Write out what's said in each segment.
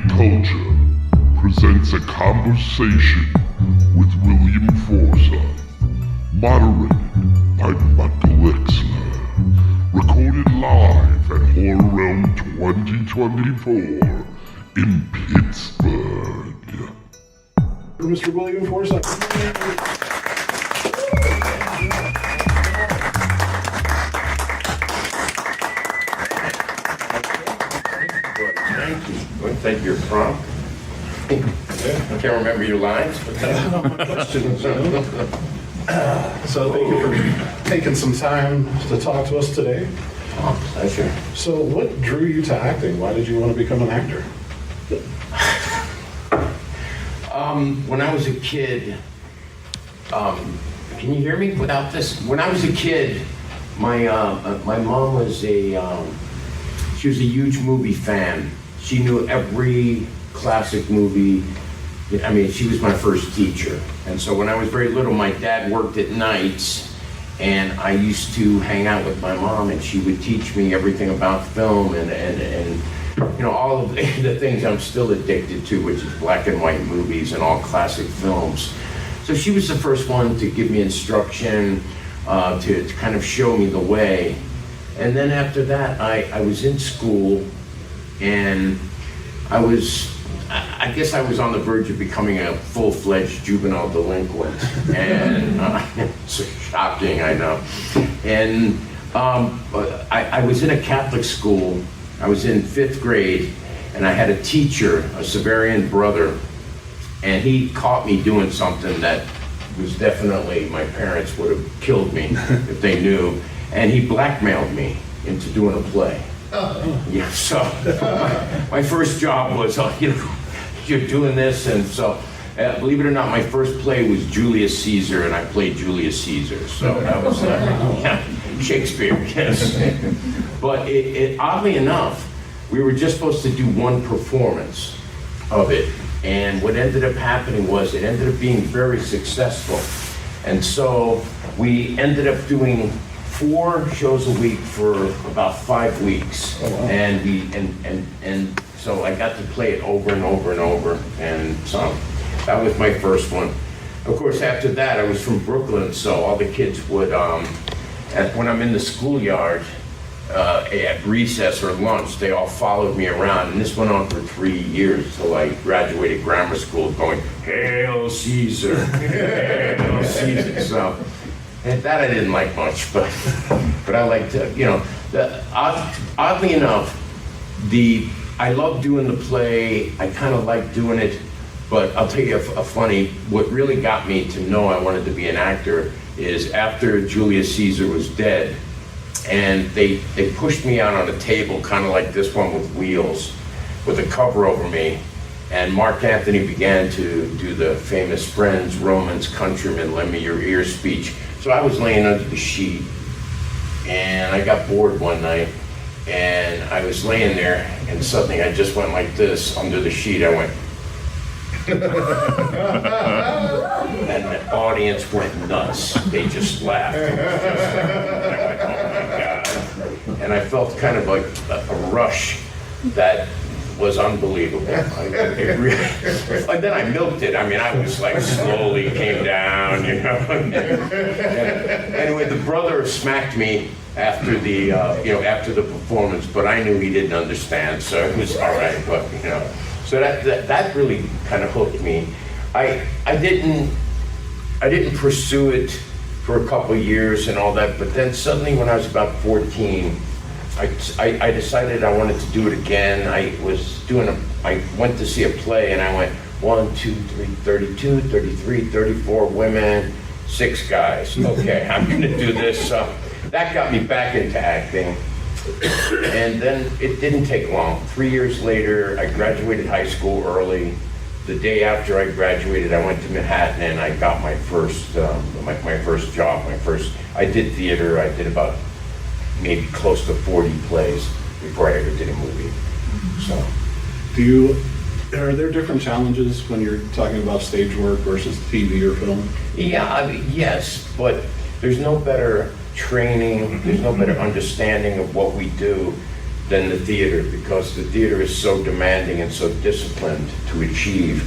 Culture presents a conversation with William Forsythe, moderated by Michael Exler, recorded live at Horror Realm 2024 in Pittsburgh. Mr. William Forsythe. Thank you. I'll take your prompt. I can't remember your lines, but So thank you for taking some time to talk to us today. oh, pleasure. So what drew you to acting? Why did you want to become an actor? When I was a kid, can you hear me without this? When I was a kid, my mom was she was a huge movie fan. She knew every classic movie. I mean, she was my first teacher. And so when I was very little, my dad worked at nights, and I used to hang out with my mom, and she would teach me everything about film and you know, all of the things I'm still addicted to, which is black and white movies and all classic films. So she was the first one to give me instruction, to kind of show me the way. And then after that, I was in school, and I guess I was on the verge of becoming a full-fledged juvenile delinquent. And it's shocking, I know. And I was in a Catholic school. I was in 5th grade, and I had a teacher, a Severian brother, and he caught me doing something that was definitely, my parents would have killed me if they knew, and he blackmailed me into doing a play. Yeah, so my first job was, you know, you're doing this, and so believe it or not, my first play was Julius Caesar, and I played Julius Caesar, so that was yeah, Shakespeare, yes. But oddly enough, we were just supposed to do one performance of it, and what ended up happening was it ended up being very successful, and so we ended up doing 4 shows a week for about 5 weeks. Oh, wow. And so I got to play it over and over and over, and so that was my first one. Of course, after that, I was from Brooklyn, so all the kids would, when I'm in the schoolyard, at recess or lunch, they all followed me around, and this went on for 3 years till I graduated grammar school going, "Hail Caesar, Hail Caesar." So, and that I didn't like much, but I liked, you know, oddly enough, I love doing the play. I kind of like doing it, but I'll tell you a funny, what really got me to know I wanted to be an actor is after Julius Caesar was dead, and they pushed me out on a table, kind of like this one with wheels, with a cover over me, and Mark Anthony began to do the famous "Friends, Romans, countrymen, lend me your ear" speech. So I was laying under the sheet, and I got bored one night, and I was laying there, and suddenly I just went like this under the sheet. I went, and the audience went nuts. They just laughed. And I went, "Oh my God." And I felt kind of like a rush that was unbelievable. Like then I milked it. I mean, I was like slowly came down, you know. Anyway, the brother smacked me after the after the performance, but I knew he didn't understand, so it was all right. But you know, so that really kind of hooked me. I didn't pursue it for a couple of years and all that, but then suddenly when I was about 14. I decided I wanted to do it again. I went to see a play, and I went 1, 2, 3, 32, 33, 34 women, 6 guys. Okay, I'm gonna do this. So that got me back into acting. And then it didn't take long. 3 years later, I graduated high school early. The day after I graduated, I went to Manhattan, and I got my first my first job. I did theater. I did about maybe close to 40 plays before I ever did a movie. So, are there different challenges when you're talking about stage work versus TV or film? yeah, I mean, yes, but there's no better training, there's no better understanding of what we do than the theater, because the theater is so demanding and so disciplined to achieve.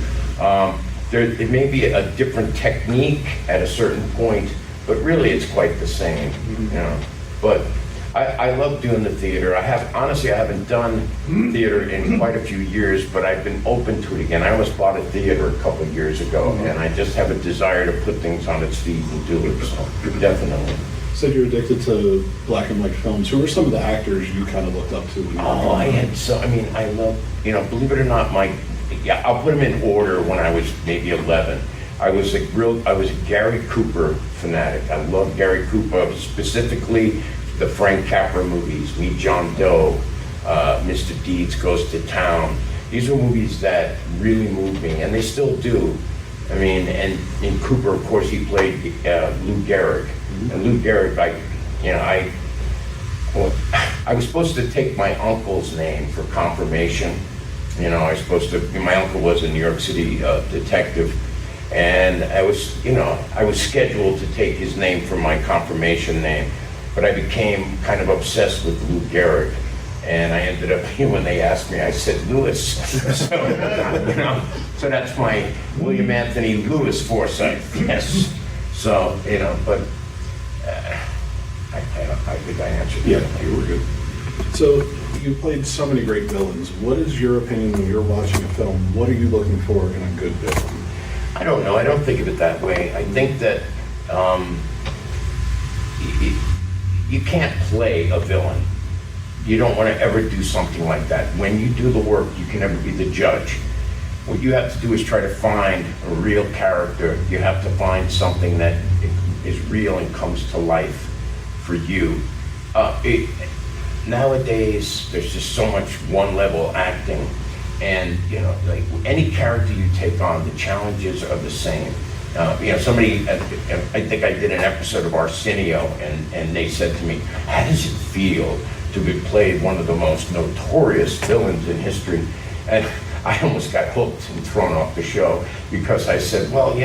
It may be a different technique at a certain point, but really it's quite the same, you know. But I love doing the theater. Honestly, I haven't done theater in quite a few years, but I've been open to it again. I almost bought a theater a couple of years ago, and I just have a desire to put things on its feet and do it, so definitely. Said you're addicted to black and white films. Who were some of the actors you kind of looked up to? When you were growing up? I love, believe it or not, I'll put them in order. When I was maybe 11, I was a Gary Cooper fanatic. I love Gary Cooper, specifically the Frank Capra movies, Meet John Doe, Mr. Deeds Goes to Town. These were movies that really moved me, and they still do. I mean, and in Cooper, of course, he played Lou Gehrig. And Lou Gehrig, I was supposed to take my uncle's name for confirmation. My uncle was a New York City detective, and I was scheduled to take his name for my confirmation name, but I became kind of obsessed with Lou Gehrig, and I ended up, when they asked me, I said Lewis. So that's my William Anthony Lewis Forsythe, yes. So, but I think I answered that. Yeah, you were good. So you played so many great villains. What is your opinion when you're watching a film? What are you looking for in a good villain? I don't know. I don't think of it that way. I think that you can't play a villain. You don't want to ever do something like that. When you do the work, you can never be the judge. What you have to do is try to find a real character. You have to find something that is real and comes to life for you. Nowadays, there's just so much one-level acting, and like any character you take on, the challenges are the same. Somebody, I think I did an episode of Arsenio, and they said to me, "How does it feel to be played one of the most notorious villains in history?" And I almost got hooked and thrown off the show, because I said, well,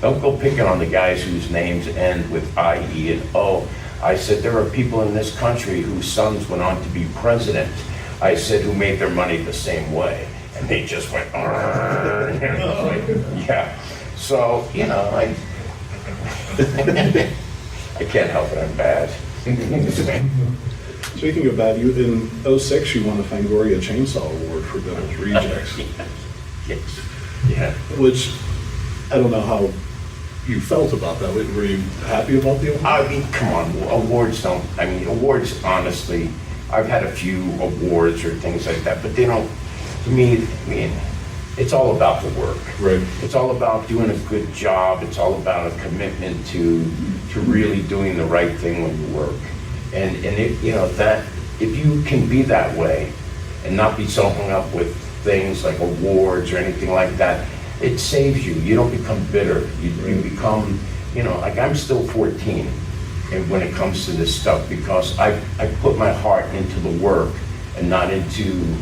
don't go picking on the guys whose names end with I, E, and O. I said, there are people in this country whose sons went on to be president. I said, who made their money the same way. And they just went, yeah. So, I can't help it, I'm bad. Speaking of bad, in 2006 you won the Fangoria Chainsaw Award for Devil's Rejects. Yes. Yeah. Which, I don't know how you felt about that. Were you happy about the award? I mean, come on, awards, honestly, I've had a few awards or things like that, but they don't, to me, it's all about the work. Right. It's all about doing a good job. It's all about a commitment to really doing the right thing when you work. And if you can be that way and not be so hung up with things like awards or anything like that, it saves you. You don't become bitter. You become, like I'm still 14 and when it comes to this stuff, because I put my heart into the work and not into,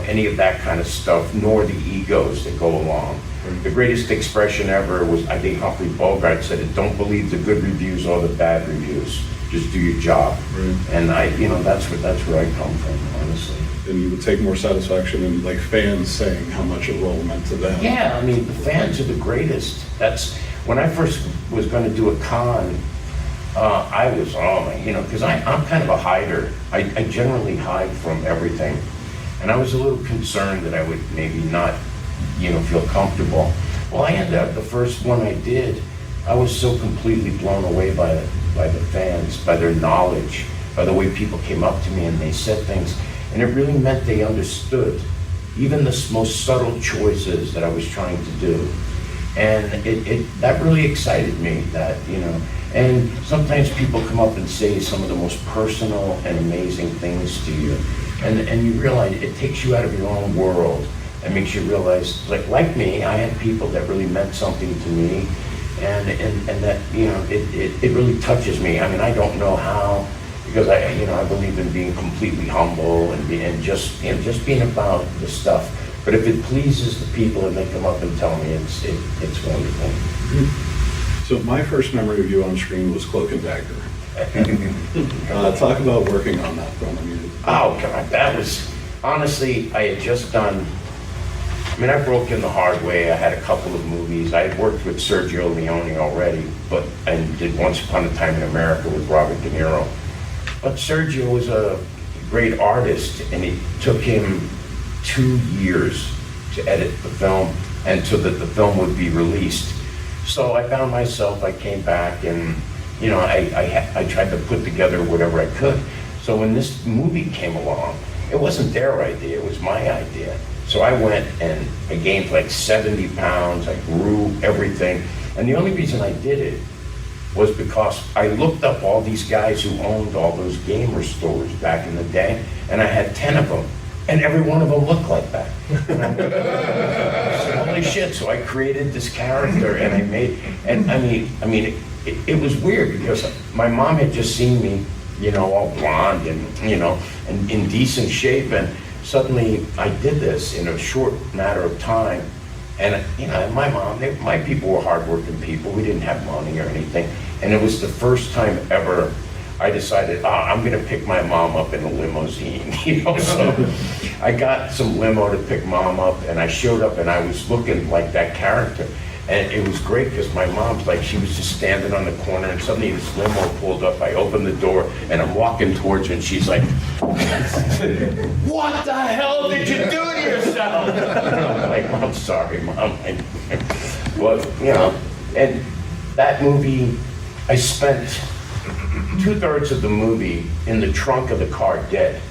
any of that kind of stuff, nor the egos that go along. The greatest expression ever was, I think Humphrey Bogart said it, don't believe the good reviews or the bad reviews. Just do your job. Right. And that's where I come from, honestly. And you would take more satisfaction in like fans saying how much a role meant to them. Yeah, the fans are the greatest. That's when I first was going to do a con. I was because I'm kind of a hider. I generally hide from everything, and I was a little concerned that I would maybe not, feel comfortable. Well, I ended up the first one I did. I was so completely blown away by the fans, by their knowledge, by the way people came up to me and they said things. And it really meant they understood even the most subtle choices that I was trying to do. And that really excited me, and sometimes people come up and say some of the most personal and amazing things to you. And you realize it takes you out of your own world and makes you realize, like me, I had people that really meant something to me. And that, it really touches me. I don't know how, because I believe in being completely humble and just being about the stuff. But if it pleases the people and they come up and tell me, it's wonderful. So my first memory of you on screen was Cloak and Dagger. Talk about working on that film. Oh, God, that was, honestly, I had just done, I mean, I broke in the hard way. I had a couple of movies. I had worked with Sergio Leone already, and did Once Upon a Time in America with Robert De Niro. But Sergio was a great artist, and it took him 2 years to edit the film and so that the film would be released. So I found myself, I came back and, you know, I tried to put together whatever I could. So when this movie came along, it wasn't their idea, it was my idea. So I went and I gained like 70 pounds, I grew everything. And the only reason I did it was because I looked up all these guys who owned all those gamer stores back in the day, and I had 10 of them, and every one of them looked like that. I said, holy shit, so I created this character, and I made, and I mean, it was weird because my mom had just seen me, you know, all blonde and, you know, and in decent shape, and suddenly I did this in a short matter of time. And, you know, my mom, my people were hardworking people. We didn't have money or anything. And it was the first time ever I decided, I'm going to pick my mom up in a limousine, you know. So I got some limo to pick mom up, and I showed up, and I was looking like that character. And it was great because my mom's like, she was just standing on the corner, and suddenly this limo pulled up. I opened the door, and I'm walking towards her, and she's like, what the hell did you do to yourself? And I'm like, I'm sorry, Mom. Well, you know, and that movie, I spent 2/3 of the movie in the trunk of the car dead.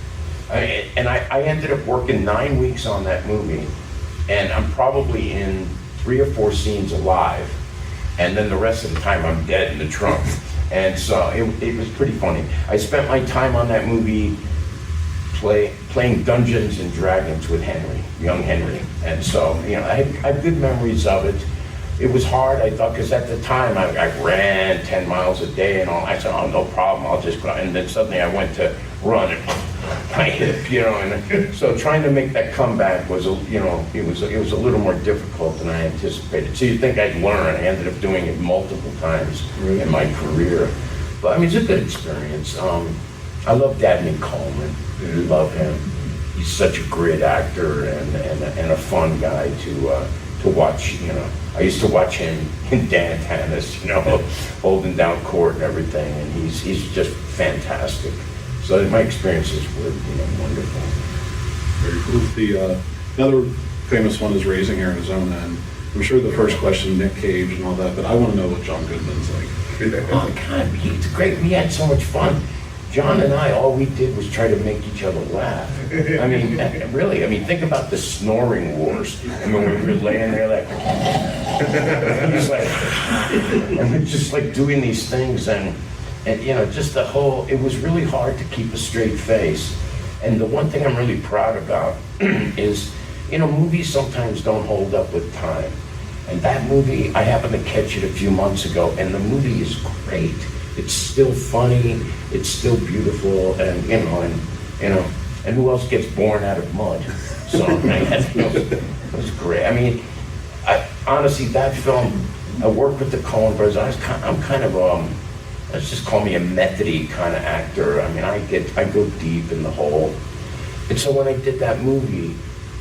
I ended up working 9 weeks on that movie, and I'm probably in 3 or 4 scenes alive, and then the rest of the time I'm dead in the trunk. And so it was pretty funny. I spent my time on that movie playing Dungeons and Dragons with Henry, young Henry. And so, you know, I have good memories of it. It was hard, I thought, because at the time I ran 10 miles a day and all. I said, oh, no problem, I'll just go. And then suddenly I went to run and my hip, you know, and so trying to make that comeback was, you know, it was a little more difficult than I anticipated. So you'd think I'd learn. I ended up doing it multiple times in my career. But I mean, it's a good experience. I love Dabney Coleman. Love him. He's such a great actor and a fun guy to watch. You know, I used to watch him in Dan Tannis, you know, holding down court and everything, and he's just fantastic. So my experiences were, you know, wonderful. Very cool. Another famous one is Raising Arizona, and I'm sure the first question, Nick Cage and all that, but I want to know what John Goodman's like. Oh God, he's great. We had so much fun. John and I, all we did was try to make each other laugh. I mean, really, I mean, think about the snoring wars. I mean, we were laying there like, he's like, and we're just like doing these things, and you know, just the whole, it was really hard to keep a straight face. And the one thing I'm really proud about is, you know, movies sometimes don't hold up with time. And that movie, I happened to catch it a few months ago, and the movie is great. It's still funny, it's still beautiful, and you know, and who else gets born out of mud? So it was great. I mean, honestly, that film, I worked with the Coen brothers. I'm kind of let's just call me a methody kind of actor. I mean, I go deep in the hole. And so when I did that movie,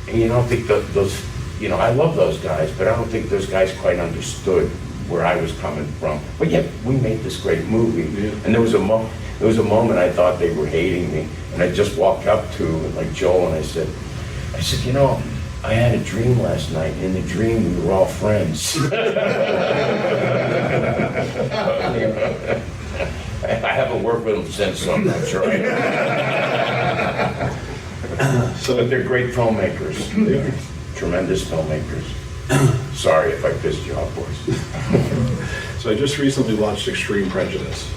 and you don't think those, you know, I love those guys, but I don't think those guys quite understood where I was coming from. But yet, we made this great movie. Yeah. And there was a moment I thought they were hating me, and I just walked up to like Joel and I said, you know, I had a dream last night. In the dream, we were all friends. I haven't worked with them since, so I'm not sure. But they're great filmmakers. They're tremendous filmmakers. Sorry if I pissed you off, boys. So I just recently watched Extreme Prejudice.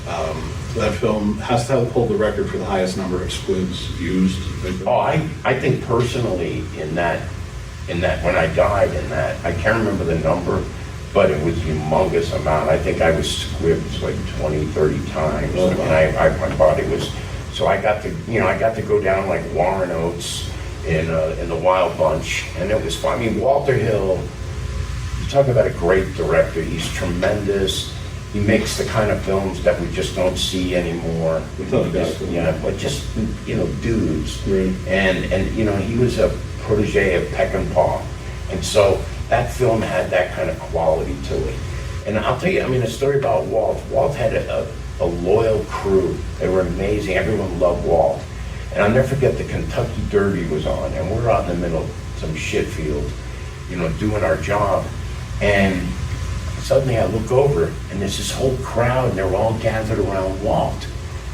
That film has to hold the record for the highest number of squids used. Oh, I think personally in that when I died in that, I can't remember the number, but it was a humongous amount. I think I was squibbed like 20, 30 times. Oh, wow. And my body was, so I got to go down like Warren Oates in the Wild Bunch, and it was fun. I mean, Walter Hill, you talk about a great director. He's tremendous. he makes the kind of films that we just don't see anymore. The tough guys. Yeah, but just, dudes. Right. And he was a protege of Peckinpah. And so that film had that kind of quality to it. And I'll tell you, a story about Walt. Walt had a loyal crew. They were amazing. Everyone loved Walt. And I'll never forget the Kentucky Derby was on, and we're out in the middle of some shit field, doing our job. And suddenly I look over, and there's this whole crowd, and they're all gathered around Walt.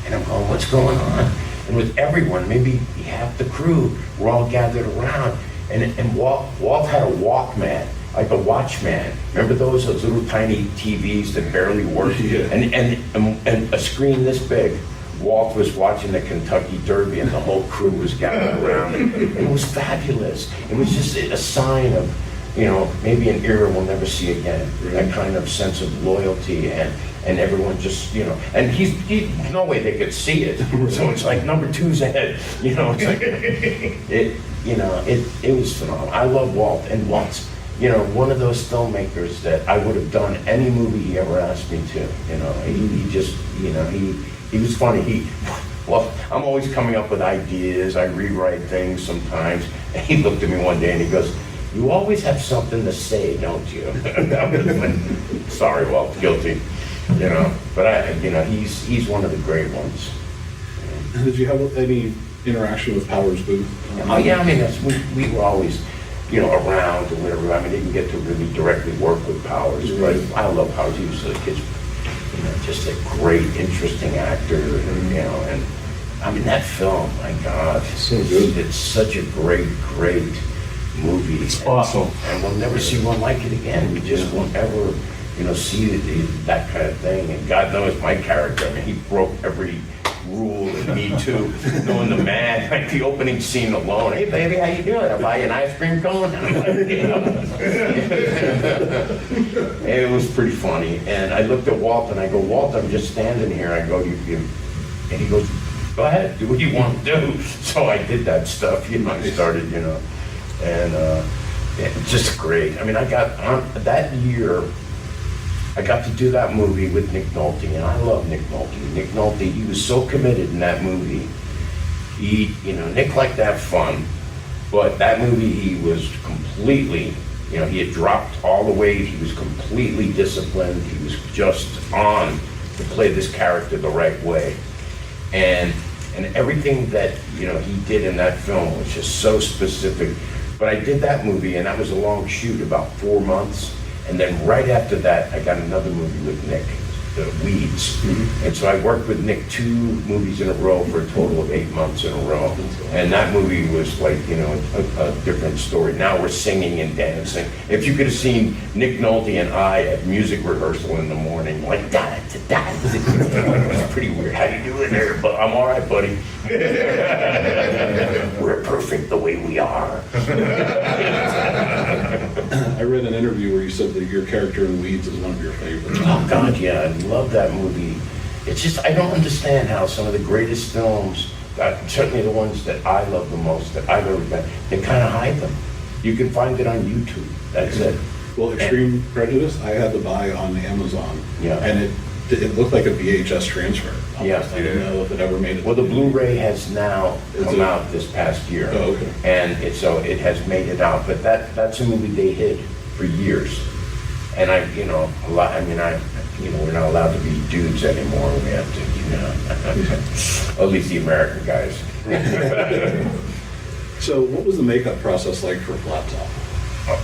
And I'm going, what's going on? And with everyone, maybe half the crew, we're all gathered around. And Walt had a Walkman, like a Watchman. Remember those little tiny TVs that barely worked? Yeah. And a screen this big. Walt was watching the Kentucky Derby, and the whole crew was gathered around. It was fabulous. It was just a sign of, maybe an era we'll never see again. Right. That kind of sense of loyalty and everyone just, and he's no way they could see it. So it's like number two's ahead. It's like it was phenomenal. I love Walt, and Walt's one of those filmmakers that I would have done any movie he ever asked me to. He just he was funny. I'm always coming up with ideas. I rewrite things sometimes. And he looked at me one day and he goes, "You always have something to say, don't you?" Sorry, Walt, guilty. But he's one of the great ones. Did you have any interaction with Powers Booth? Oh yeah, we were always, around or whatever. I didn't get to really directly work with Powers, but I love Powers. He was just a great, interesting actor, and that film, my God, So good. It's such a great movie. It's awesome. And we'll never see one like it again. We just won't ever, see that kind of thing. And God knows my character. He broke every rule in Me Too, knowing the man, like the opening scene alone. "Hey baby, how you doing? I'll buy you an ice cream cone." I'm like, It was pretty funny. And I looked at Walt and I go, "Walt, I'm just standing here." I go, and he goes, "Go ahead, do what you want to do." So I did that stuff, I started, and it's just great. I got on that year. I got to do that movie with Nick Nolte, and I love Nick Nolte. Nick Nolte, he was so committed in that movie. Nick liked to have fun, but that movie he was completely, he had dropped all the weight. He was completely disciplined. He was just on to play this character the right way. And everything that, he did in that film was just so specific. But I did that movie, and that was a long shoot, about 4 months. And then right after that, I got another movie with Nick, Weeds. Mm-hmm. And so I worked with Nick 2 movies in a row for a total of 8 months in a row. And that movie was like, a different story. Now we're singing and dancing. If you could have seen Nick Nolte and I at music rehearsal in the morning, like, da da da. It was pretty weird. How you doing there? But I'm all right, buddy. We're perfect the way we are. I read an interview where you said that your character in Weeds is one of your favorites. Oh God, yeah, I love that movie. It's just, I don't understand how some of the greatest films, certainly the ones that I love the most, that I've ever done, they kind of hide them. You can find it on YouTube, that's it. Well, Extreme Prejudice, I had to buy on Amazon. Yeah. And it looked like a VHS transfer. Yeah. I didn't know if it ever made it. Well, the Blu-ray has now Is come it? out this past year. Oh, okay. And it has made it out, but that's a movie they hid for years. And we're not allowed to be dudes anymore. We have to, at least the American guys. So what was the makeup process like for Flattop?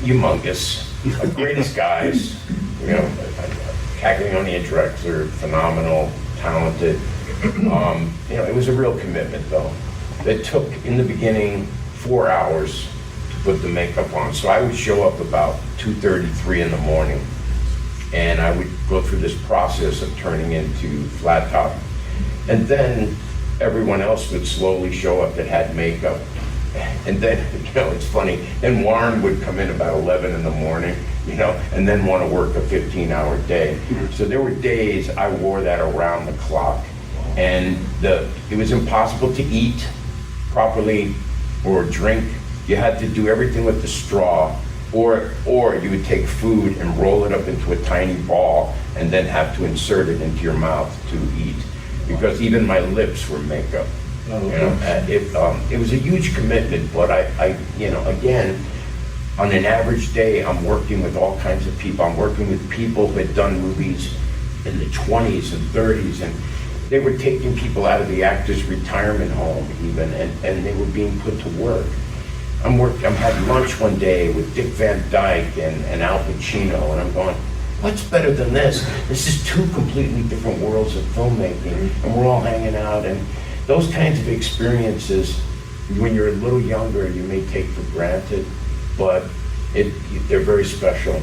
Humongous. Greatest guys, Caglione and Drexler, phenomenal, talented. It was a real commitment though. It took, in the beginning, 4 hours to put the makeup on. So I would show up about 2:30, 3 in the morning, and I would go through this process of turning into Flattop. And then everyone else would slowly show up that had makeup. And then, it's funny, then Warren would come in about 11 in the morning, and then want to work a 15-hour day. So there were days I wore that around the clock. And it was impossible to eat properly or drink. You had to do everything with the straw. Or you would take food and roll it up into a tiny ball and then have to insert it into your mouth to eat. Because even my lips were makeup. Oh, You know, it was a huge commitment, but I, you know, again, on an average day, I'm working with all kinds of people. I'm working with people who had done movies in the 20s and 30s, and they were taking people out of the actors' retirement home even, and they were being put to work. I'm having lunch one day with Dick Van Dyke and Al Pacino, and I'm going, what's better than this? This is two completely different worlds of filmmaking, and we're all hanging out, and those kinds of experiences, when you're a little younger, you may take for granted, but they're very special,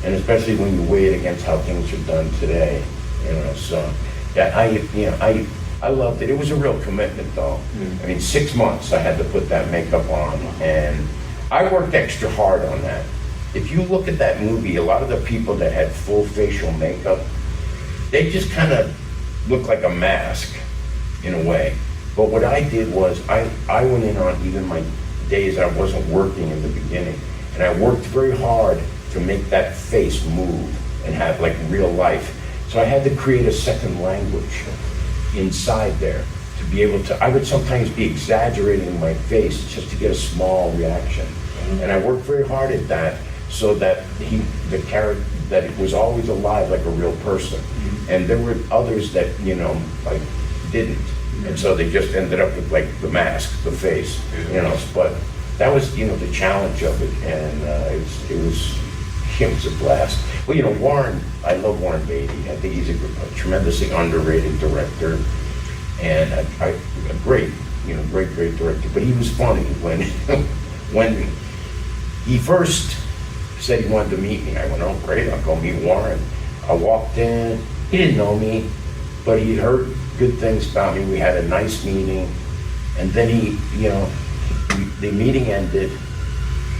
and especially when you weigh it against how things are done today, you know. So, yeah, I loved it. It was a real commitment, though. I mean, 6 months I had to put that makeup on, and I worked extra hard on that. If you look at that movie, a lot of the people that had full facial makeup, they just kind of look like a mask, in a way. But what I did was, I went in on even my days I wasn't working in the beginning, and I worked very hard to make that face move and have like real life. So I had to create a second language inside there to be able to, I would sometimes be exaggerating my face just to get a small reaction. And I worked very hard at that so that the character, that it was always alive like a real person. And there were others that, you know, like didn't. And so they just ended up with like the mask, the face, you know, but that was, you know, the challenge of it. And it was a blast. Well, you know, Warren, I love Warren Beatty. I think he's a tremendously underrated director, and a great director. But he was funny when he first said he wanted to meet me. I went, oh great, I'll go meet Warren. I walked in, he didn't know me, but he'd heard good things about me. We had a nice meeting, and then the meeting ended,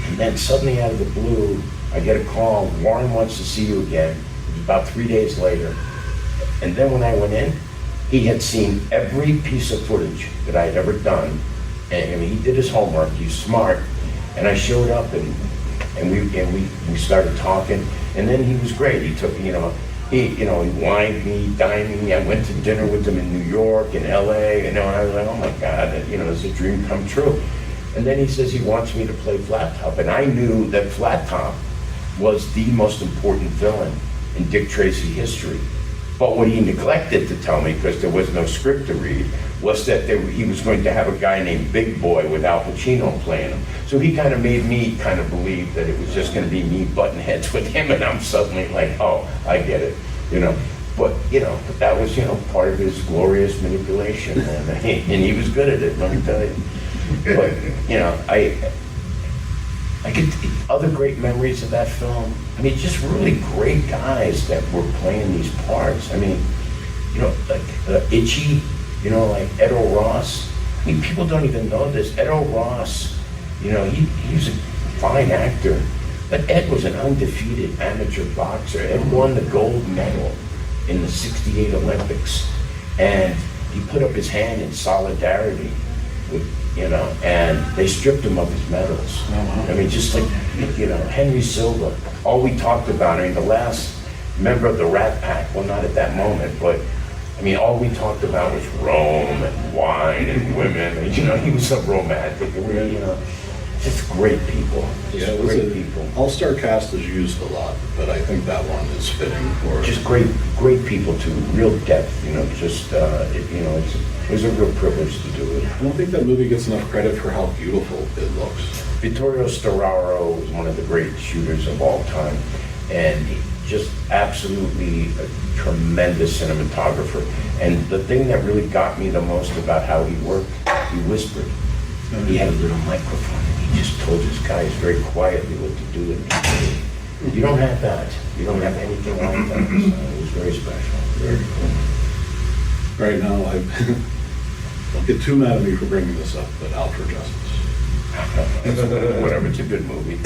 and then suddenly out of the blue, I get a call, Warren wants to see you again. It was about 3 days later. And then when I went in, he had seen every piece of footage that I had ever done. And I mean, he did his homework, he's smart. And I showed up and we started talking. And then he was great. He took, he wined me, dined me. I went to dinner with him in New York, in LA, and I was like, oh my God, it's a dream come true. And then he says he wants me to play Flattop. And I knew that Flattop was the most important villain in Dick Tracy history. But what he neglected to tell me, because there was no script to read, was that he was going to have a guy named Big Boy with Al Pacino playing him. So he kind of made me kind of believe that it was just going to be me butting heads with him, and I'm suddenly like, oh, I get it, But, but that was, part of his glorious manipulation, and he was good at it, let me tell you. But, I get other great memories of that film. I mean, just really great guys that were playing these parts. I mean, like Itchy, like Edo Ross. I mean, people don't even know this. Edo Ross, he was a fine actor, but Ed was an undefeated amateur boxer. Ed won the gold medal in the '68 Olympics, and he put up his hand in solidarity with, and they stripped him of his medals. I mean, just like, Henry Silva, all we talked about, the last member of the Rat Pack, well, not at that moment, but, all we talked about was Rome and wine and women, and, he was a romantic, just great people, great people. All-star cast is used a lot, but I think that one is fitting for it. Just great people too, real depth, it was a real privilege to do it. I don't think that movie gets enough credit for how beautiful it looks. Vittorio Storaro was one of the great shooters of all time, and just absolutely a tremendous cinematographer. And the thing that really got me the most about how he worked, he whispered. He had a little microphone, and he just told his guys very quietly what to do. And you don't have that. You don't have anything like that. So it was very special. Very cool. Right now, don't get too mad at me for bringing this up, but Out for Justice. Whatever, it's a good movie.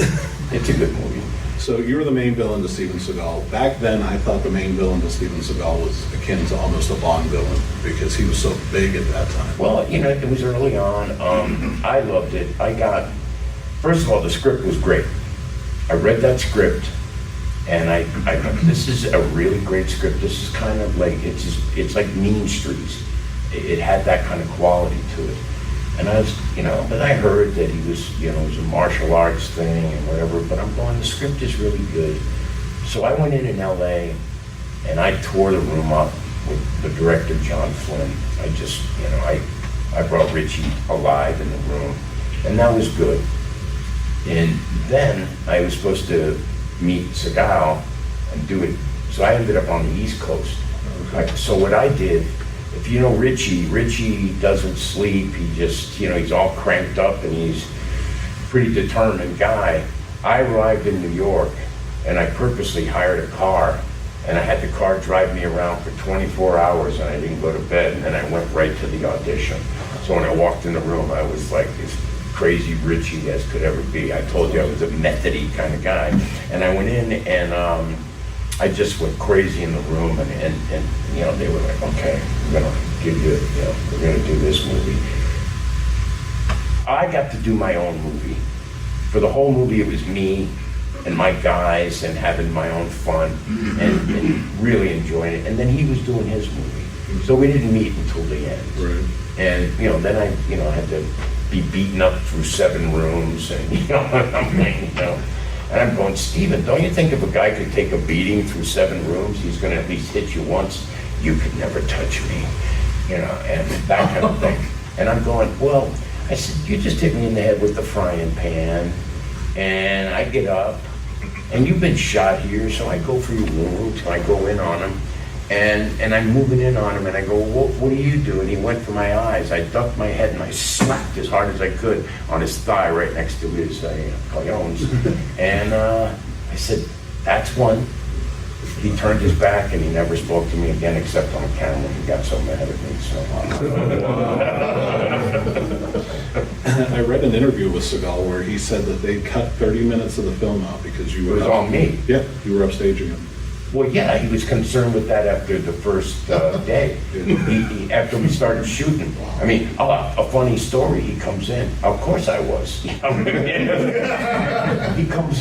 It's a good movie. So you were the main villain to Steven Seagal. Back then, I thought the main villain to Steven Seagal was akin to almost a Bond villain because he was so big at that time. Well, it was early on. I loved it. first of all, the script was great. I read that script, and I thought, this is a really great script. This is kind of like, it's like Mean Streets. It had that kind of quality to it. And I was, but I heard that he was, it was a martial arts thing and whatever, but I'm going, the script is really good. So I went in LA, and I tore the room up with the director, John Flynn. I just, I brought Richie alive in the room, and that was good. And then I was supposed to meet Seagal and do it, so I ended up on the East Coast. So what I did, if you know Richie doesn't sleep, he just, he's all cranked up and he's a pretty determined guy. I arrived in New York and I purposely hired a car, and I had the car drive me around for 24 hours, and I didn't go to bed, and then I went right to the audition. So when I walked in the room, I was like this crazy Richie as could ever be. I told you I was a methody kind of guy. And I went in and I just went crazy in the room, and they were like, okay, we're gonna give you, we're gonna do this movie. I got to do my own movie. For the whole movie, it was me and my guys and having my own fun and really enjoying it. And then he was doing his movie. So we didn't meet until the end. Right. And, then I, had to be beaten up through 7 rooms and, and I'm going, Steven, don't you think if a guy could take a beating through 7 rooms, he's gonna at least hit you once? You could never touch me, and that kind of thing. And I'm going, well, I said, you just hit me in the head with the frying pan, and I get up, and you've been shot here, so I go for your wounds, and I go in on him, and I'm moving in on him, and I go, what do you do? And he went for my eyes. I ducked my head, and I slapped as hard as I could on his thigh right next to his colognes. And I said, that's one. He turned his back, and he never spoke to me again except on camera. He got so mad at me. I read an interview with Seagal where he said that they cut 30 minutes of the film out because you were... It was all me. Yeah, you were upstaging him. Well, yeah, he was concerned with that after the first day. He, after we started shooting. I mean, a funny story, he comes in. Of course I was. He comes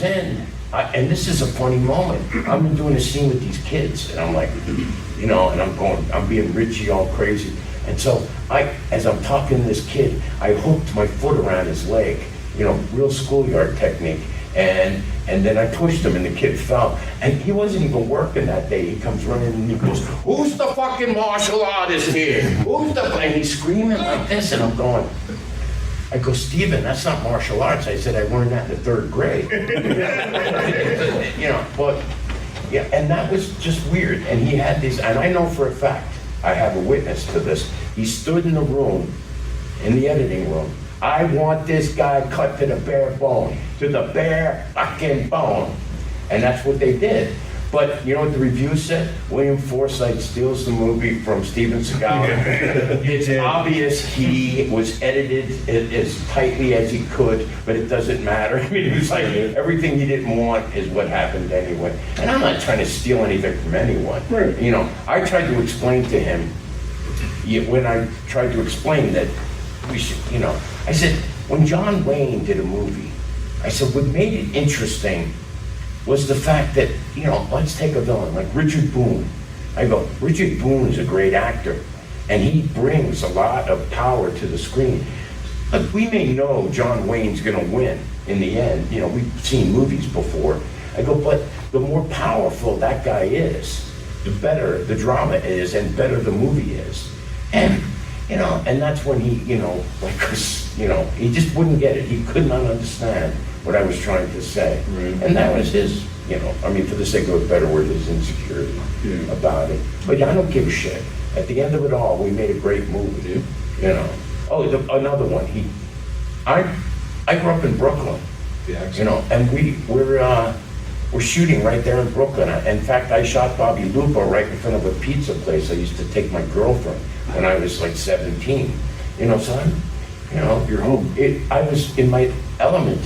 in, and this is a funny moment. I'm doing a scene with these kids, and I'm like, and I'm being Richie all crazy. And so as I'm talking to this kid, I hooked my foot around his leg, real schoolyard technique. And then I pushed him, and the kid fell. And he wasn't even working that day. He comes running, and he goes, who's the fucking martial artist here? And he's screaming like this, and I'm going, I go, Steven, that's not martial arts. I said, I learned that in the 3rd grade. But, yeah, and that was just weird. And he had these, and I know for a fact, I have a witness to this. He stood in the room, in the editing room. I want this guy cut to the bare bone, to the bare fucking bone. And that's what they did. But you know what the review said? William Forsythe steals the movie from Steven Seagal. It's obvious he was edited as tightly as he could, but it doesn't matter. I mean, it was like everything he didn't want is what happened anyway. And I'm not trying to steal anything from anyone. Right. I tried to explain to him, when I tried to explain that we should, I said, when John Wayne did a movie, I said, what made it interesting was the fact that, let's take a villain like Richard Boone. I go, Richard Boone is a great actor, and he brings a lot of power to the screen. But we may know John Wayne's gonna win in the end. We've seen movies before. I go, but the more powerful that guy is, the better the drama is, and better the movie is. And and that's when he, he just wouldn't get it. He could not understand what I was trying to say. Right. And that was his, for the sake of a better word, his insecurity about it. But I don't give a shit. At the end of it all, we made a great movie. Yeah. Another one. I grew up in Brooklyn. Yeah, and we're shooting right there in Brooklyn. In fact, I shot Bobby Lupo right in front of a pizza place I used to take my girlfriend when I was like 17. So I'm, you're home. I was in my element.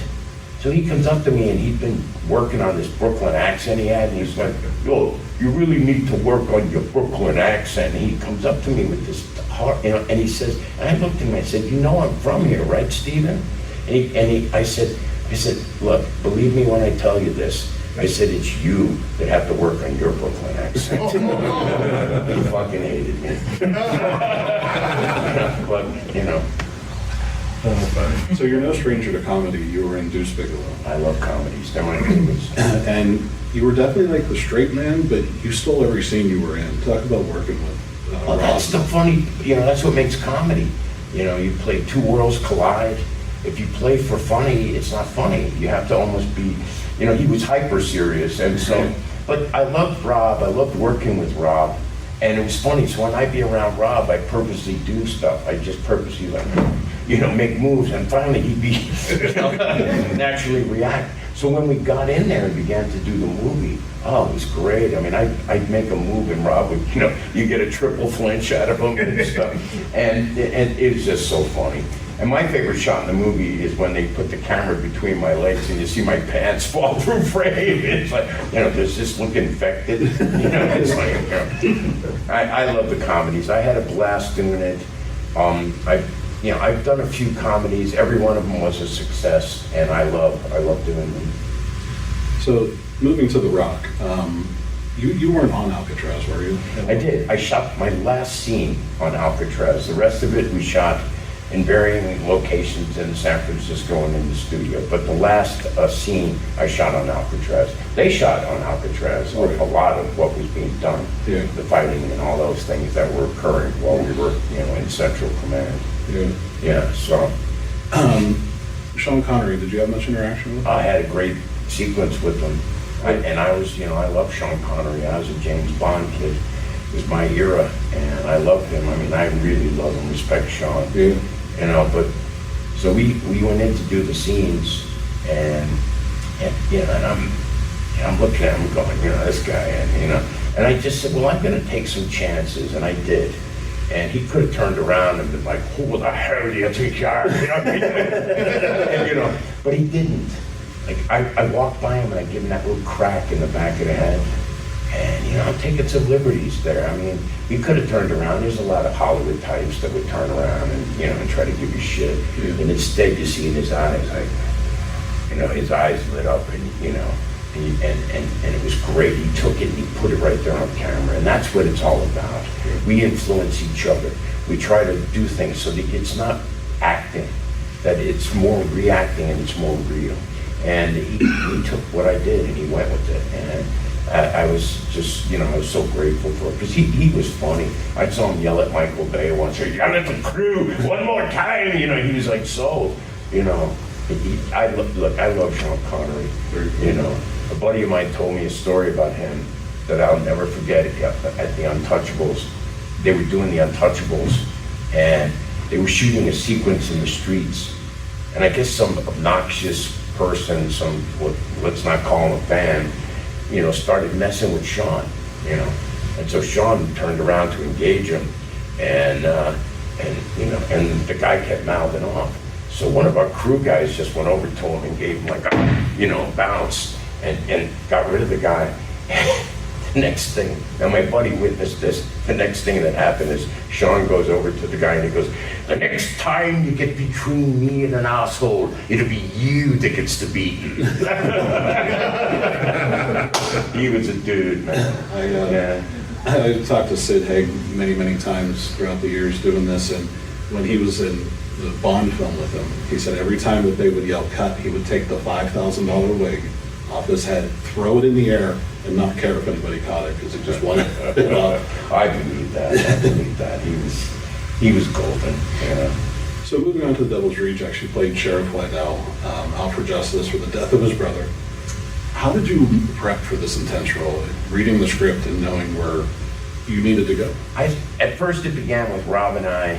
So he comes up to me, and he'd been working on this Brooklyn accent he had, and he's like, yo, you really need to work on your Brooklyn accent. And he comes up to me with this heart, and he says, and I looked at him, I said, I'm from here, right, Steven? I said, I said, look, believe me when I tell you this. I said, it's you that have to work on your Brooklyn accent. He fucking hated me. But, you know. So you're no stranger to comedy. You were in Deuce Bigelow. I love comedies. They're my favorites. And you were definitely like the straight man, but you stole every scene you were in. Talk about working with Well, that's the funny, that's what makes comedy. You play two worlds collide. If you play for funny, it's not funny. You have to almost be, he was hyper serious. And so, but I loved Rob. I loved working with Rob. And it was funny. So when I'd be around Rob, I purposely do stuff. I just purposely make moves. And finally he'd be, naturally react. So when we got in there and began to do the movie, oh, it was great. I mean, I'd make a move and Rob would, you get a triple flinch out of him and stuff. And it was just so funny. And my favorite shot in the movie is when they put the camera between my legs and you see my pants fall through frame. It's like, does this look infected? It's like, I love the comedies. I had a blast doing it. I've done a few comedies. Every one of them was a success, and I love doing them. So, moving to The Rock, you weren't on Alcatraz, were you? I did. I shot my last scene on Alcatraz. The rest of it we shot in varying locations in San Francisco and in the studio. But the last scene I shot on Alcatraz. They shot on Alcatraz a lot of what was being done, the fighting and all those things that were occurring while we were, in Central Command. Yeah. So. Sean Connery, did you have much interaction with him? I had a great sequence with him. I love Sean Connery. I was a James Bond kid. It was my era, and I loved him. I mean, I really love and respect Sean. Yeah. But so we went in to do the scenes, and I'm looking at him going, this guy, and I just said, well, I'm going to take some chances, and I did. And he could have turned around and been like, who the hell do you think you are? But he didn't. Like, I walked by him and I give him that little crack in the back of the head. And, I'm taking some liberties there. I mean, he could have turned around. There's a lot of Hollywood types that would turn around and, and try to give you shit. Yeah. And instead you see in his eyes, like, his eyes lit up and, and it was great. He took it and he put it right there on camera. And that's what it's all about. We influence each other. We try to do things so that it's not acting, that it's more reacting and it's more real. And he took what I did and he went with it. And I was just, I was so grateful for it because he was funny. I saw him yell at Michael Bay once, yell at the crew one more time. He was like, so, I love Sean Connery. A buddy of mine told me a story about him that I'll never forget. At the Untouchables, they were doing the Untouchables, and they were shooting a sequence in the streets. And I guess some obnoxious person, let's not call him a fan, started messing with Sean, And so Sean turned around to engage him, and the guy kept mouthing off. So one of our crew guys just went over to him and gave him like a, bounce and got rid of the guy. The next thing, now my buddy witnessed this, the next thing that happened is Sean goes over to the guy and he goes, the next time you get between me and an asshole, it'll be you that gets to beat you. He was a dude, man. I talked to Sid Haig many, many times throughout the years doing this, and when he was in the Bond film with him, he said every time that they would yell cut, he would take the $5,000 wig off his head, throw it in the air, and not care if anybody caught it because it just wiped it off. I believe that. He was golden. So moving on to The Devil's Rejects, you played Sheriff Wydell, out for justice for the death of his brother. How did you prep for this intense role, reading the script and knowing where you needed to go? At first it began with Rob and I.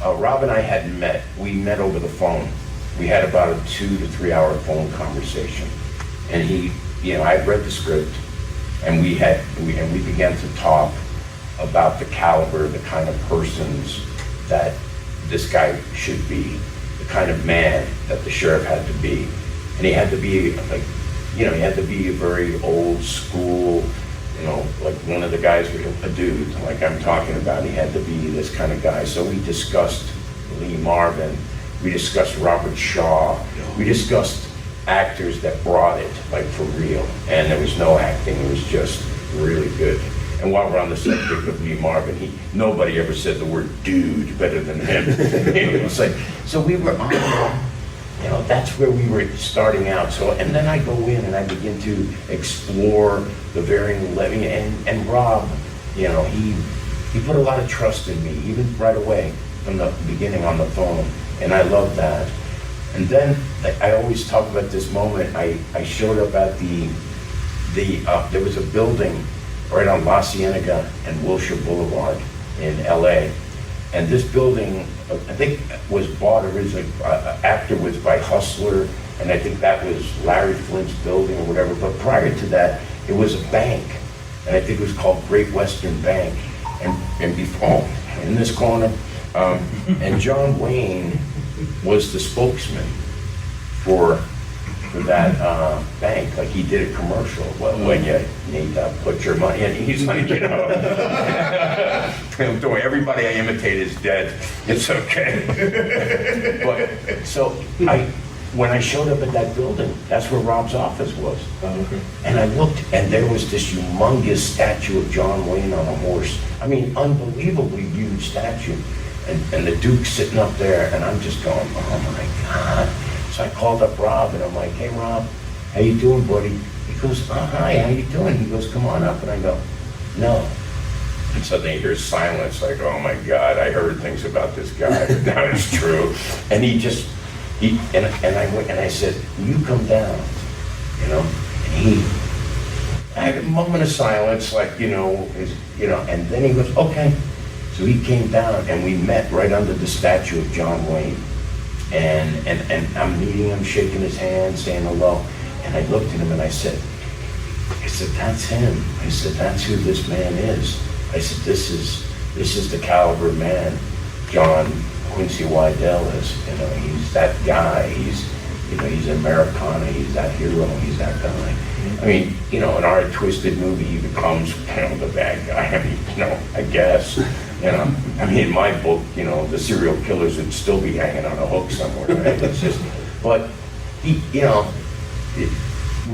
Rob and I hadn't met. We met over the phone. We had about a 2 to 3 hour phone conversation. And I read the script, and we began to talk about the caliber, the kind of persons that this guy should be, the kind of man that the sheriff had to be. And he had to be he had to be a very old school, like one of the guys, a dude, like I'm talking about. He had to be this kind of guy. So we discussed Lee Marvin, we discussed Robert Shaw, we discussed actors that brought it, like for real. And there was no acting, it was just really good. And while we're on the subject of Lee Marvin, nobody ever said the word dude better than him. It was like, so we were on, that's where we were starting out. So, and then I go in and I begin to explore the varying living, and Rob, he put a lot of trust in me, even right away from the beginning on the phone, and I love that. And then I always talk about this moment. I showed up at there was a building right on La Cienega and Wilshire Boulevard in LA. And this building, I think, was bought originally, after was by Hustler, and I think that was Larry Flint's building or whatever. But prior to that, it was a bank, and I think it was called Great Western Bank. And before, in this corner, and John Wayne was the spokesman for that bank. Like, he did a commercial, when you need to put your money in. He's like, don't worry, everybody I imitate is dead. It's okay. But so when I showed up at that building, that's where Rob's office was. Okay. And I looked, and there was this humongous statue of John Wayne on a horse. I mean, unbelievably huge statue. And the Duke's sitting up there, and I'm just going, oh my God. So I called up Rob, and I'm like, hey Rob, how you doing, buddy? He goes, oh, hi, how you doing? He goes, come on up. And I go, no. And suddenly you hear silence, like, oh my God, I heard things about this guy, but now it's true. And I went and I said, you come down, and I had a moment of silence, like, and then he goes, okay. So he came down, and we met right under the statue of John Wayne. And I'm meeting him, shaking his hand, saying hello. And I looked at him and I said, that's him. I said, that's who this man is. I said, this is the caliber man John Quincy Wydell is. He's that guy. He's Americana. He's that hero. He's that guy. I mean, in our twisted movie, he becomes the bad guy. I mean, I guess. I mean, in my book, the serial killers would still be hanging on a hook somewhere, right? It's just, but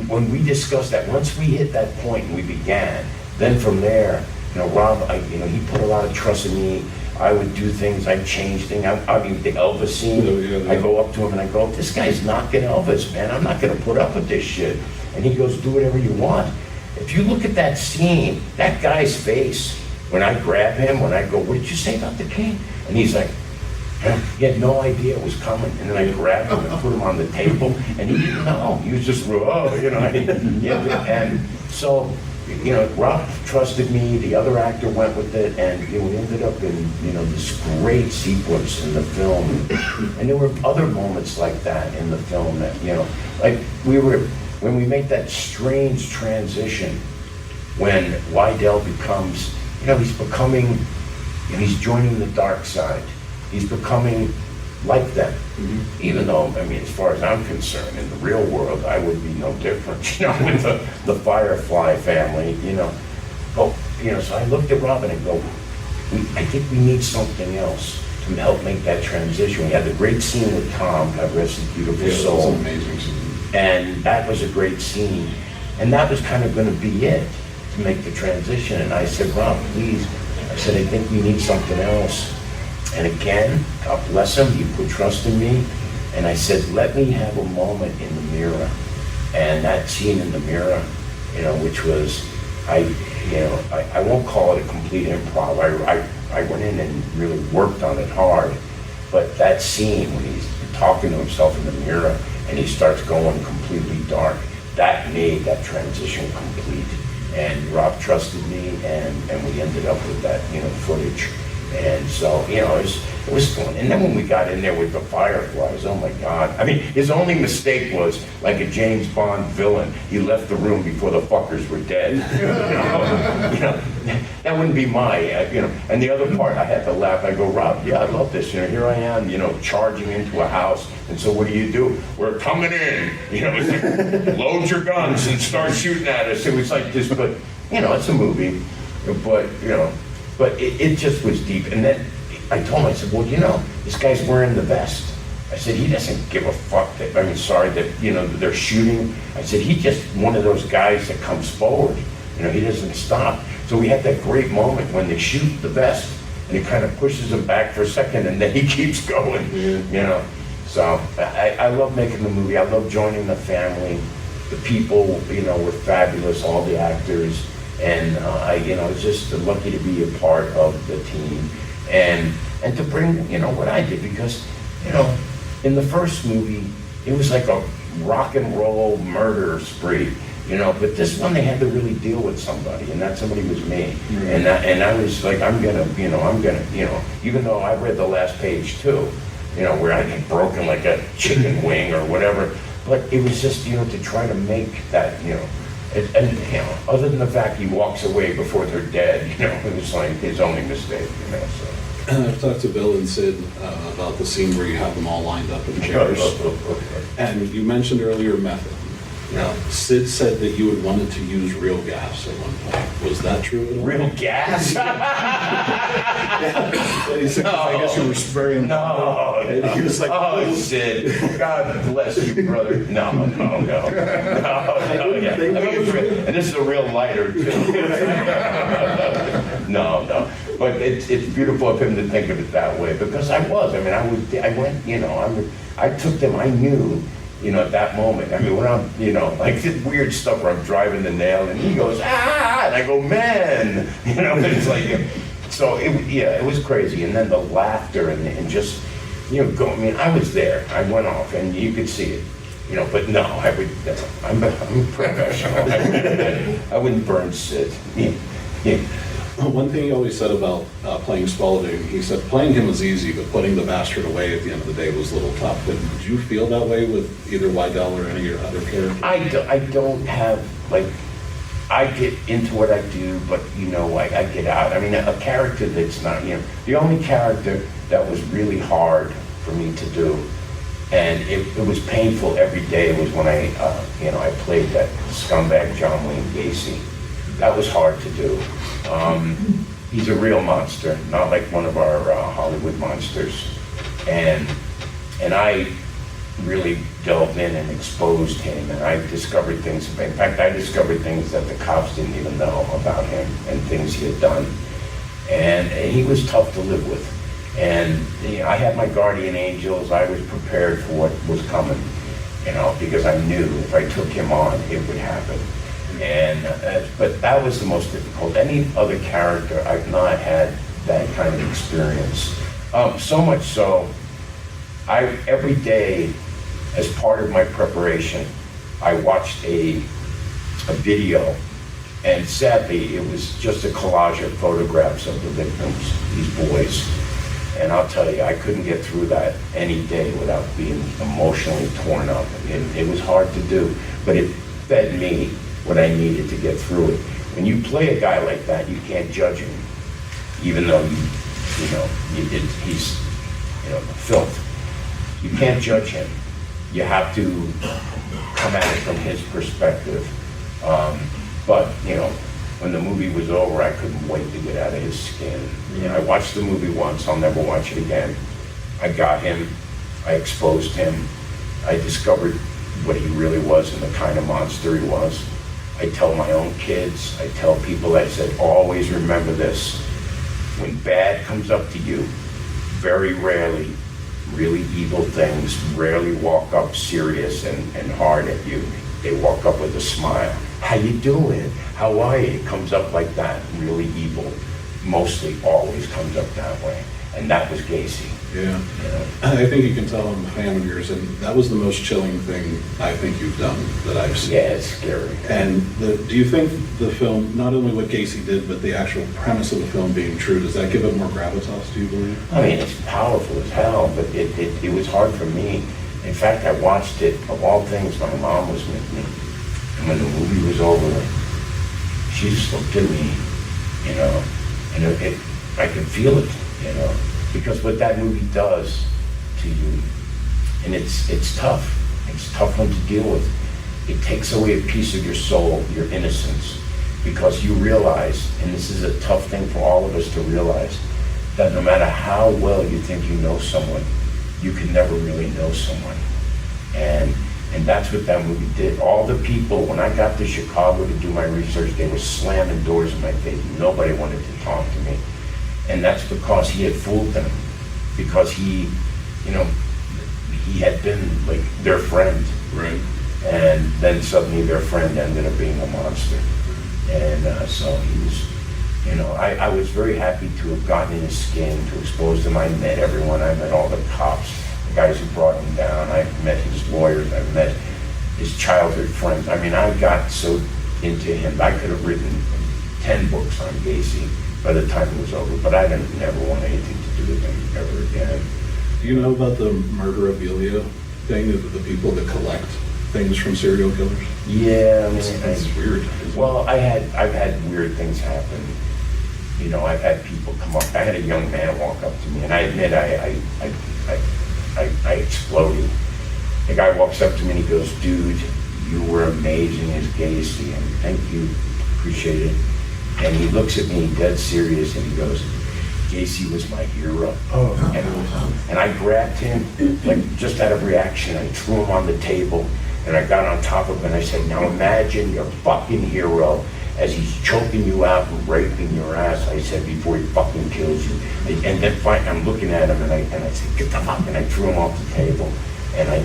when we discussed that, once we hit that point and we began, then from there, Rob, he put a lot of trust in me. I would do things, I'd change things. I mean, the Elvis scene, yeah. I go up to him and I go, this guy's knocking Elvis, man. I'm not gonna put up with this shit. And he goes, do whatever you want. If you look at that scene, that guy's face, when I grab him, when I go, what did you say about the king? And he's like, he had no idea it was coming. And then I grabbed him and put him on the table, and he didn't know. He was just, and so, Rob trusted me, the other actor went with it, and we ended up in, this great sequence in the film. And there were other moments like that in the film that, like when we make that strange transition, when Wydell becomes, he's joining the dark side. He's becoming like them. Mm-hmm. Even though, as far as I'm concerned, in the real world, I would be no different, with the Firefly family, But, so I looked at Rob and I go, I think we need something else to help make that transition. We had the great scene with Tom, God rest his beautiful soul. That was an amazing scene. And that was a great scene. And that was kind of going to be it, to make the transition. And I said, Rob, please, I said, I think we need something else. And again, God bless him, he put trust in me. And I said, let me have a moment in the mirror. And that scene in the mirror, which was, I won't call it a complete improv. I went in and really worked on it hard. But that scene when he's talking to himself in the mirror and he starts going completely dark, that made that transition complete. And Rob trusted me, and we ended up with that, footage. And so, it was fun. And then when we got in there with the Fireflies, oh my God. His only mistake was, like a James Bond villain, he left the room before the fuckers were dead. That wouldn't be my, And the other part, I had to laugh. I go, Rob, yeah, I love this. Here I am, charging into a house. And so what do? We're coming in. It's like, load your guns and start shooting at us. It was like this, but, it's a movie. But it just was deep. And then I told him, I said, well, this guy's wearing the vest. I said, he doesn't give a fuck that, I mean, sorry that, you know, they're shooting. I said, he's just one of those guys that comes forward. You know, he doesn't stop. So we had that great moment when they shoot the vest and it kind of pushes him back for a second and then he keeps going, you know. So I love making the movie. I love joining the family. The people, you know, were fabulous, all the actors. And you know, I was just lucky to be a part of the team and to bring, you know, what I did, because, you know, in the first movie, it was like a rock and roll murder spree, you know, but this one they had to really deal with somebody, and that somebody was me. And I was like, I'm gonna, you know, even though I read the last page too, you know, where I get broken like a chicken wing or whatever, but it was just, you know, to try to make that, you know, and you know, other than the fact he walks away before they're dead, you know, it was like his only mistake, you know, so. I've talked to Bill and Sid about the scene where you have them all lined up in chairs. And you mentioned earlier method. Now, Sid said that you had wanted to use real gas at one point. Was that true at all? Real gas? He said, I guess you were spraying. No. And he was like, oh, Sid. God bless you, brother. No. Yeah. And this is a real lighter, too. No. But it's beautiful of him to think of it that way, because I mean, I went, you know, I took them, I knew, you know, at that moment. I mean, when I'm, you know, like this weird stuff where I'm driving the nail and he goes, ah, and I go, man, you know, it's like, so it was crazy. And then the laughter and just, you know, I mean, I was there, I went off and you could see it, you know, but no, I'm a professional. I wouldn't burn Sid. Yeah. One thing he always said about playing Spaulding, he said playing him was easy, but putting the bastard away at the end of the day was a little tough. But did you feel that way with either Wydell or any of your other characters? I don't have, like, I get into what I do, but, you know, I get out. I mean, a character that's not, you know, the only character that was really hard for me to do, and it was painful every day, was when I played that scumbag John Wayne Gacy. That was hard to do. He's a real monster, not like one of our Hollywood monsters. And I really delved in and exposed him, and I discovered things. In fact, I discovered things that the cops didn't even know about him, and things he had done. And he was tough to live with. And you know, I had my guardian angels. I was prepared for what was coming, you know, because I knew if I took him on, it would happen. And but that was the most difficult. Any other character, I've not had that kind of experience. So much so, every day, as part of my preparation, I watched a video, and sadly, it was just a collage of photographs of the victims, these boys. And I'll tell you, I couldn't get through that any day without being emotionally torn up. It was hard to do, but it fed me what I needed to get through it. When you play a guy like that, you can't judge him, even though he's, you know, filth. You can't judge him. You have to come at it from his perspective. But you know, when the movie was over, I couldn't wait to get out of his skin. You know, I watched the movie once. I'll never watch it again. I got him. I exposed him. I discovered what he really was and the kind of monster he was. I tell my own kids, I tell people, I said, always remember this. When bad comes up to you, very rarely, really evil things rarely walk up serious and hard at you. They walk up with a smile. How you doing? How are you? It comes up like that, really evil. Mostly always comes up that way. And that was Gacy. Yeah. I think you can tell I'm a fan of yours, and that was the most chilling thing I think you've done that I've seen. Yeah, it's scary. And do you think the film, not only what Gacy did, but the actual premise of the film being true, does that give it more gravitas, do you believe? I mean, it's powerful as hell, but it was hard for me. In fact, I watched it, of all things, my mom was with me. And when the movie was over, she just looked at me, you know, and I could feel it, you know. Because what that movie does to you, and it's tough. It's a tough one to deal with. It takes away a piece of your soul, your innocence, because you realize, and this is a tough thing for all of us to realize, that no matter how well you think you know someone, you can never really know someone. And that's what that movie did. All the people, when I got to Chicago to do my research, they were slamming doors in my face. Nobody wanted to talk to me. And that's because he had fooled them. Because he had been like their friend. Right. And then suddenly their friend ended up being a monster. And so he was, I was very happy to have gotten in his skin, to expose him. I met everyone. I met all the cops, the guys who brought him down. I met his lawyers. I met his childhood friends. I mean, I got so into him. I could have written 10 books on Gacy by the time it was over, but I didn't never want anything to do with him ever again. Do you know about the murderabilia thing, the people that collect things from serial killers? Yeah, I mean, It's weird. well, I've had weird things happen. I've had people come up. I had a young man walk up to me, and I admit I exploded. The guy walks up to me and he goes, "Dude, you were amazing as Gacy, and thank you, appreciate it." And he looks at me dead serious and he goes, "Gacy was my hero." And I grabbed him, like just out of reaction. I threw him on the table and I got on top of him and I said, "Now imagine your fucking hero as he's choking you out and raping your ass," I said, "before he fucking kills you." And then finally, I'm looking at him and I said, "Get the fuck," and I threw him off the table. And I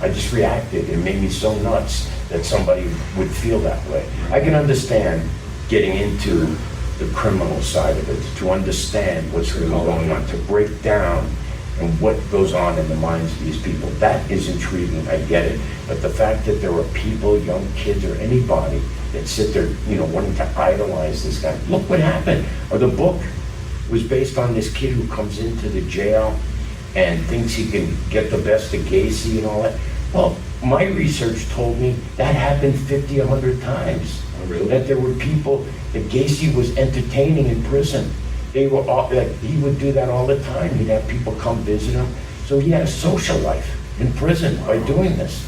just reacted. It made me so nuts that somebody would feel that way. I can understand getting into the criminal side of it, to understand what's really going on, to break down and what goes on in the minds of these people. That is intriguing, I get it. But the fact that there are people, young kids or anybody, that sit there, wanting to idolize this guy. Look what happened. Or the book was based on this kid who comes into the jail and thinks he can get the best of Gacy and all that. Well, my research told me that happened 50, 100 times. Oh, really? That there were people that Gacy was entertaining in prison. They were all, he would do that all the time. He'd have people come visit him. So he had a social life in prison by doing this.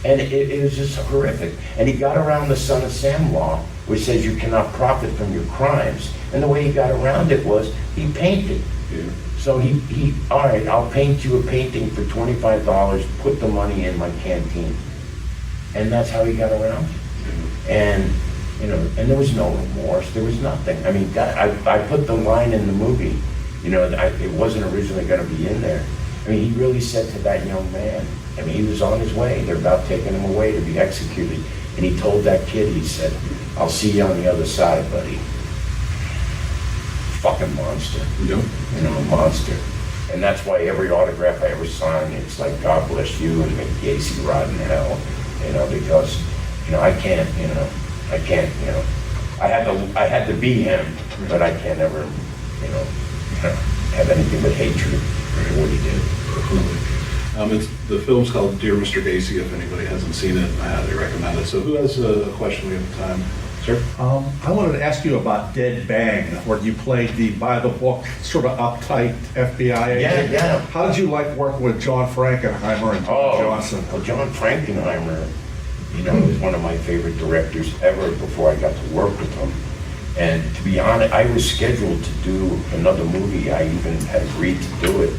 And it was just horrific. And he got around the Son of Sam law, which says you cannot profit from your crimes. And the way he got around it was he painted. Yeah. So he all right, I'll paint you a painting for $25, put the money in my canteen. And that's how he got around it. And, and there was no remorse, there was nothing. I mean, I put the line in the movie, it wasn't originally gonna be in there. I mean, he really said to that young man, I mean, he was on his way, they're about taking him away to be executed. And he told that kid, he said, "I'll see you on the other side, buddy." Fucking monster. Yep. Monster. And that's why every autograph I ever sign, it's like, "God bless you and make Gacy rot in hell," because, I can't, I had to be him, but I can't ever, have anything but hatred for what he did. The film's called Dear Mr. Gacy. If anybody hasn't seen it, I highly recommend it. So who has a question? We have time. Sir? I wanted to ask you about Dead Bang, where you played the by-the-book, sort of uptight FBI agent. Yeah. How did you like working with John Frankenheimer and Tom Johnson? Well, John Frankenheimer, was one of my favorite directors ever before I got to work with him. And to be honest, I was scheduled to do another movie. I even had agreed to do it.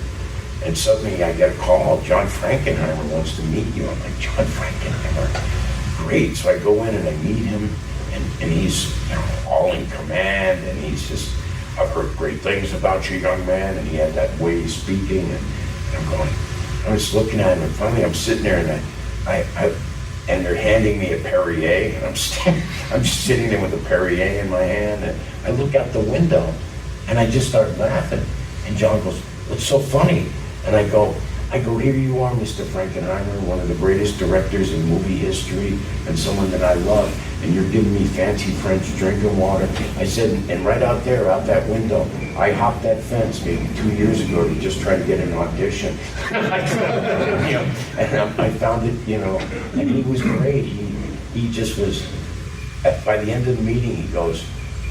And suddenly I get a call, "John Frankenheimer wants to meet you." I'm like, "John Frankenheimer? Great." So I go in and I meet him, and he's all in command, and he's just, "I've heard great things about you, young man," and he had that way of speaking, and I'm going, I was looking at him, and finally I'm sitting there, and and they're handing me a Perrier, and I'm just sitting there with a Perrier in my hand, and I look out the window, and I just start laughing, and John goes, "What's so funny?" And I go, "Here you are, Mr. Frankenheimer, one of the greatest directors in movie history and someone that I love, and you're giving me fancy French drinking water." I said, "And right out there, out that window, I hopped that fence maybe 2 years ago to just try to get an audition." And I found it, and he was great. He just was, by the end of the meeting, he goes,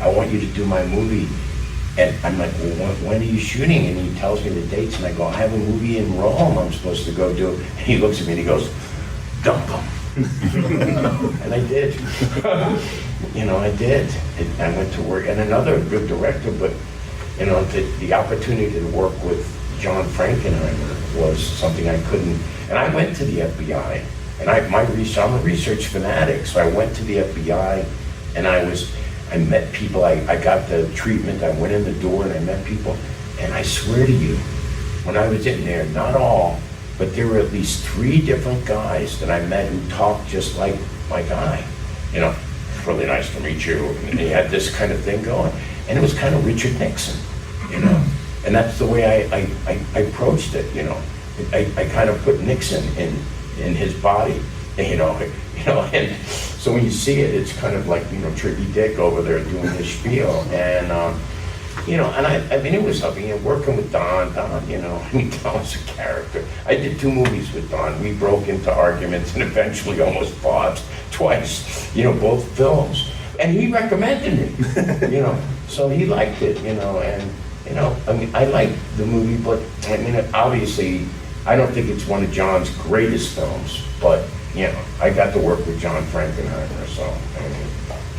"I want you to do my movie." And I'm like, "Well, when are you shooting?" And he tells me the dates, and I go, "I have a movie in Rome I'm supposed to go do." And he looks at me and he goes, "Dump him." And I did. I did. I went to work, and another good director, but, the opportunity to work with John Frankenheimer was something I couldn't, and I went to the FBI, and I'm a research fanatic, so I went to the FBI, and I met people, I got the treatment, I went in the door and I met people, and I swear to you, when I was in there, not all, but there were at least 3 different guys that I met who talked just like my guy. You know, really nice to meet you, and he had this kind of thing going, and it was kind of Richard Nixon, you know, and that's the way I approached it, you know. I kind of put Nixon in his body, you know, and so when you see it, it's kind of like, you know, Tricky Dick over there doing his spiel, and you know, and I mean, it was something, you know, working with Don, you know, I mean, Don was a character. I did 2 movies with Don. We broke into arguments and eventually almost fought twice, you know, both films. And he recommended me, you know, so he liked it, you know, and, you know, I mean, I liked the movie, but, I mean, obviously, I don't think it's one of John's greatest films, but, you know, I got to work with John Frankenheimer, so,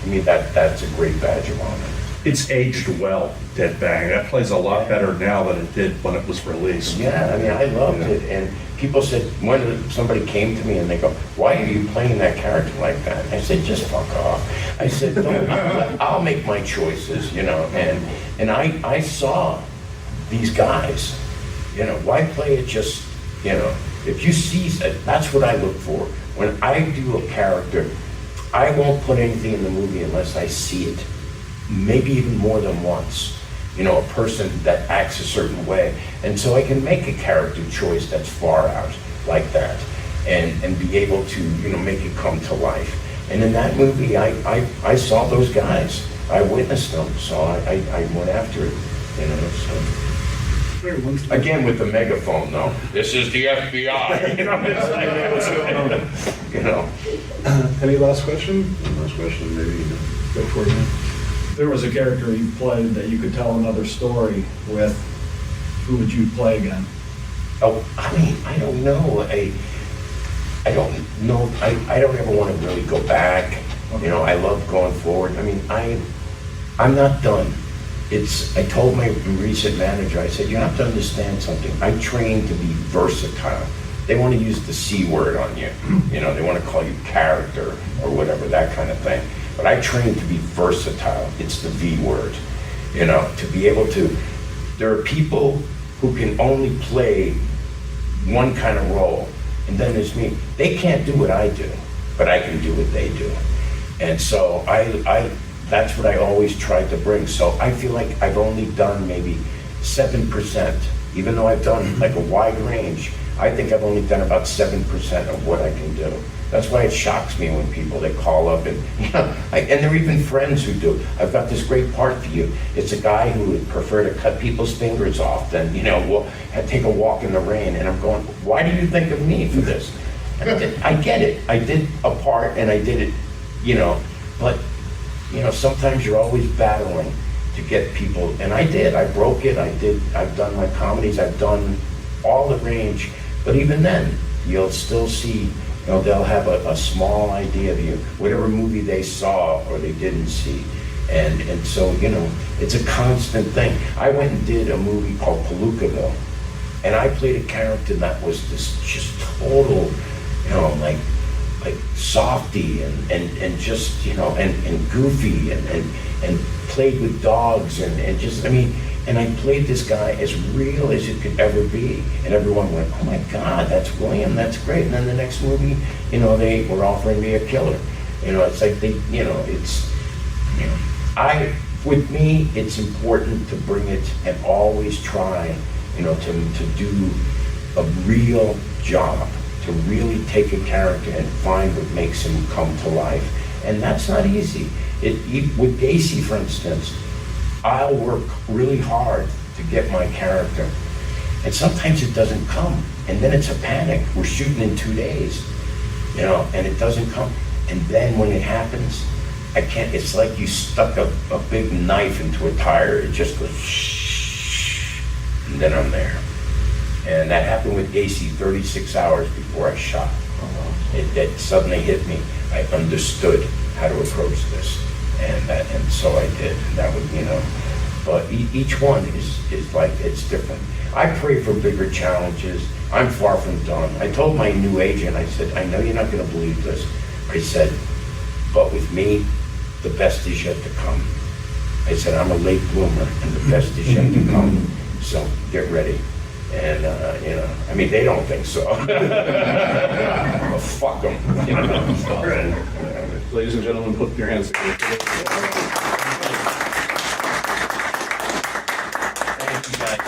I mean, that's a great badge of honor. It's aged well, Dead Bang. That plays a lot better now than it did when it was released. Yeah, I mean, I loved it, and people said, when somebody came to me and they go, why are you playing that character like that? I said, just fuck off. I said, I'll make my choices, you know, and I saw these guys, you know, why play it just, you know, if you see, that's what I look for. When I do a character, I won't put anything in the movie unless I see it. Maybe even more than once, you know, a person that acts a certain way. And so I can make a character choice that's far out like that and be able to, you know, make it come to life. And in that movie, I saw those guys. I witnessed them, so I went after it, you know, so. Again, with the megaphone, though. This is the FBI. You know, it's like, what's going on? You know. Any last question? One last question, maybe go for it, man. There was a character you played that you could tell another story with, who would you play again? Oh, I mean, I don't know. I don't know. I don't ever want to really go back. You know, I love going forward. I mean, I'm not done. I told my recent manager, I said, you have to understand something. I trained to be versatile. They want to use the C word on you. You know, they want to call you character or whatever, that kind of thing. But I trained to be versatile. It's the V word, you know, to be able to, there are people who can only play one kind of role, and then there's me. They can't do what I do, but I can do what they do. And so that's what I always tried to bring. So I feel like I've only done maybe 7%, even though I've done like a wide range. I think I've only done about 7% of what I can do. That's why it shocks me when people, they call up and, you know, and there are even friends who do. I've got this great part for you. It's a guy who would prefer to cut people's fingers off than, you know, take a walk in the rain. And I'm going, why do you think of me for this? And I get it. I did a part and I did it, you know, but, you know, sometimes you're always battling to get people, and I did. I broke it. I've done my comedies. I've done all the range. But even then, you'll still see, you know, they'll have a small idea of you, whatever movie they saw or they didn't see. And so, you know, it's a constant thing. I went and did a movie called Palookaville, and I played a character that was this just total, you know, like softy and just, you know, and goofy and played with dogs and just, I mean, and I played this guy as real as it could ever be. And everyone went, oh my God, that's William, that's great. And then the next movie, you know, they were offering me a killer. You know, it's like they, you know, it's, you know, with me, it's important to bring it and always try, you know, to do a real job, to really take a character and find what makes him come to life. And that's not easy. With Gacy, for instance, I'll work really hard to get my character. And sometimes it doesn't come. And then it's a panic. We're shooting in 2 days, you know, and it doesn't come. And then when it happens, I can't, it's like you stuck a big knife into a tire. It just goes shh, and then I'm there. And that happened with Gacy 36 hours before I shot. It suddenly hit me. I understood how to approach this. And so I did. That would, you know, but each one is like, it's different. I pray for bigger challenges. I'm far from done. I told my new agent, I said, I know you're not gonna believe this. I said, but with me, the best is yet to come. I said, I'm a late bloomer and the best is yet to come. So get ready. And, you know, I mean, they don't think so. Well, fuck them. You know? Ladies and gentlemen, put your hands together. Thank you, guys.